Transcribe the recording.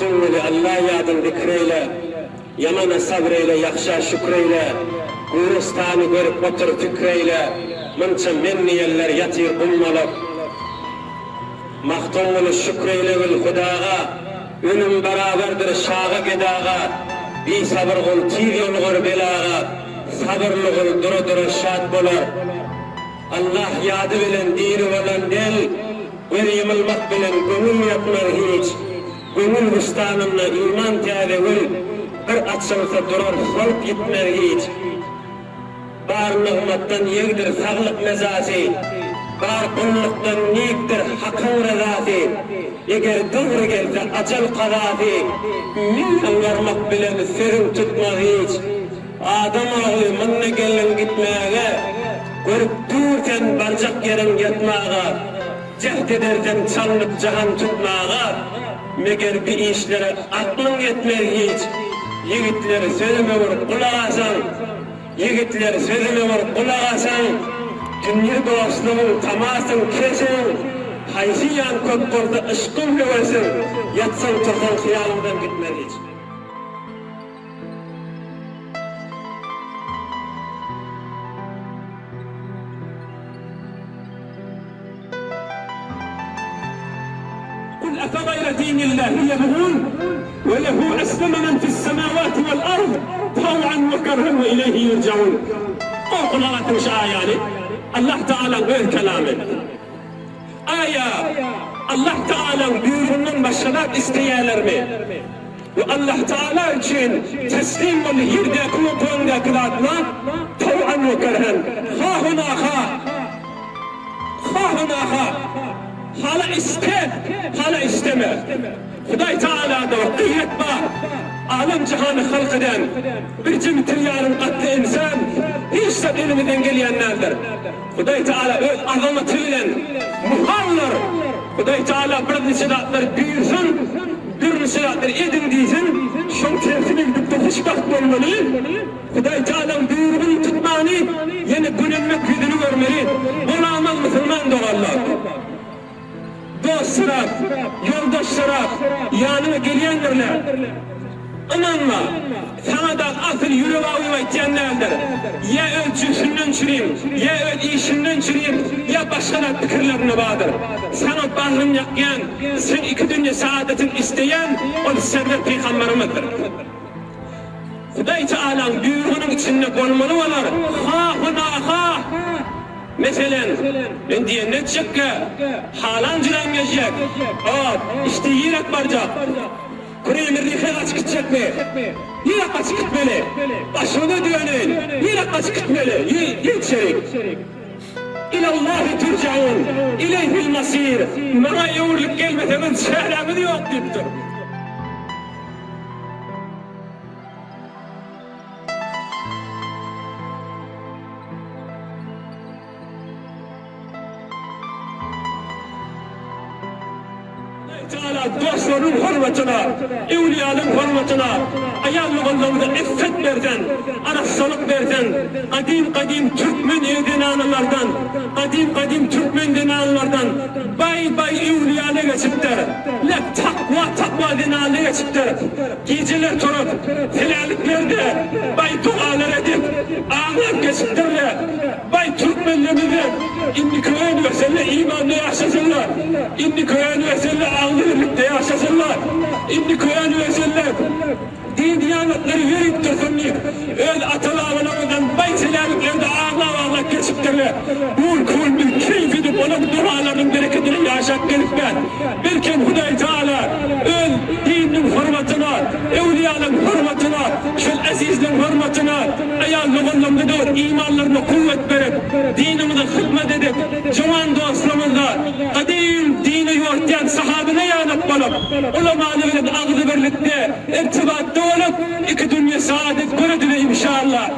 Hakkın ile Allah yadın zikreyle, yamana sabreyle, yakşa şükreyle, Güristanı görüp otur fikreyle, mınça menni yeller yatır ummalıp, Mahtumunu şükreyle vel Hudağa, ünüm beraberdir şağı gedağa, bir sabırgın tir yolgur belağa, sabırlıgın duru duru şad bolar. Allah yadı bilen dini olan del, bir yımılmak bilen gönül yapmar hiç. Gönül hüstanımla iman tiyade vel, bir açılsa durur halk gitmer hiç. Bar nıgmattan yegdir sağlık mezası, bar kulluktan niyiktir hakkın rezası. Eğer doğru gelse acel kadası, milyon varmak bilen serin tutmaz hiç. Adam oğlu mınne gelin gitmeye, görüp dururken barcak yerin yatmağa, cehd ederken çalınıp cahan tutmağa, meğer bir işlere aklın yetmez hiç. Yigitler sözüme vur kulak asan, yigitler sözüme vur kulak asan, dünya dostluğun tamasın kesin, haysiyan kök korda ışkın göversin, yatsan tursan hıyalımdan gitmez hiç. قل أفغير دين الله يبغون وله أسلم من في السماوات والأرض طوعا وكرها وإليه يرجعون. قرآن مش آية يعني الله تعالى غير كلامه. آية الله تعالى buyurunun başına isteyenler mi? Ve Allah Teala için teslim ol yerde kulağında kılatma طوعا وكرها خاهنا hala iste, hala isteme. Huday Teala'da vakiyet var. Alem cihanı halk eden, bir cimtriyarın katlı insan, hiç de elimizden geleyenlerdir. Huday Teala öz azamatıyla muhallar. Huday Teala bir nisilatlar büyürsün, bir nisilatlar edin diysin, şun tersini gidip de fışkak olmalı. Huday Teala'nın buyruğunu tutmanı, yine gününmek yüzünü görmeli. Bulamaz Müslüman doğarlar. Dostlar, yoldaşlar, yanına geleyenlerle inanma, sana da asıl yürüye uymayacaklardır. Ya ölçüsünden çürüyüm, ya işinden çürüyüm, ya başka fikirlerine vardır. Sana bağrın yakyan, sen iki dünya saadetin isteyen, o servet peygamberimizdir. Huday Teala'nın buyruğunun içinde olmalı olar. Ha. Mesela ben diye ne çık ki halan cilen geçecek, işte yiyerek varacak, kureyim rihe açık gidecek mi? Yiyerek açık gitmeli, başını dönün, yiyerek açık gitmeli, yiyecek. İlallahi turcaun, ileyhil masir, bana yoğurluk gelmeden şehremi yok deyiptir. Dostların hürmetine, evliyanın hürmetine, ayağlıqlarına iffet verden, arassalık verden, kadim Türkmen dinanlardan, kadim Türkmen dinanlardan, bay evliyana geçiptir, takva dinana geçiptir, geceler turup, helaliklerde, dualar edip, ağlar geçiptirler, Türkmenlerimize, inni köyün vesile imanla yaşasınlar, inni köyün vesile ağlı birlikte yaşasınlar, inni köyün vesile din diyanetleri verip dursunlar, öyle atalarımızdan helaliklerde ağlar geçiptirler, kul bir keyif edip onun dualarının bereketini yaşak gelipler, belki Huday Teala, öyle dinin hürmetine, evliyanın hürmetine, şöyle azizliğin hürmetine, ayağlıqlarında doğru imanlarına kuvvet verip, dinimize hizmet edip, cavan dostlarımızla, kadim dini yortayan sahabine yanıp olup, ulamalarıyla ağzı birlikte, irtibatta olup, iki dünya saadet gördüler inşallah.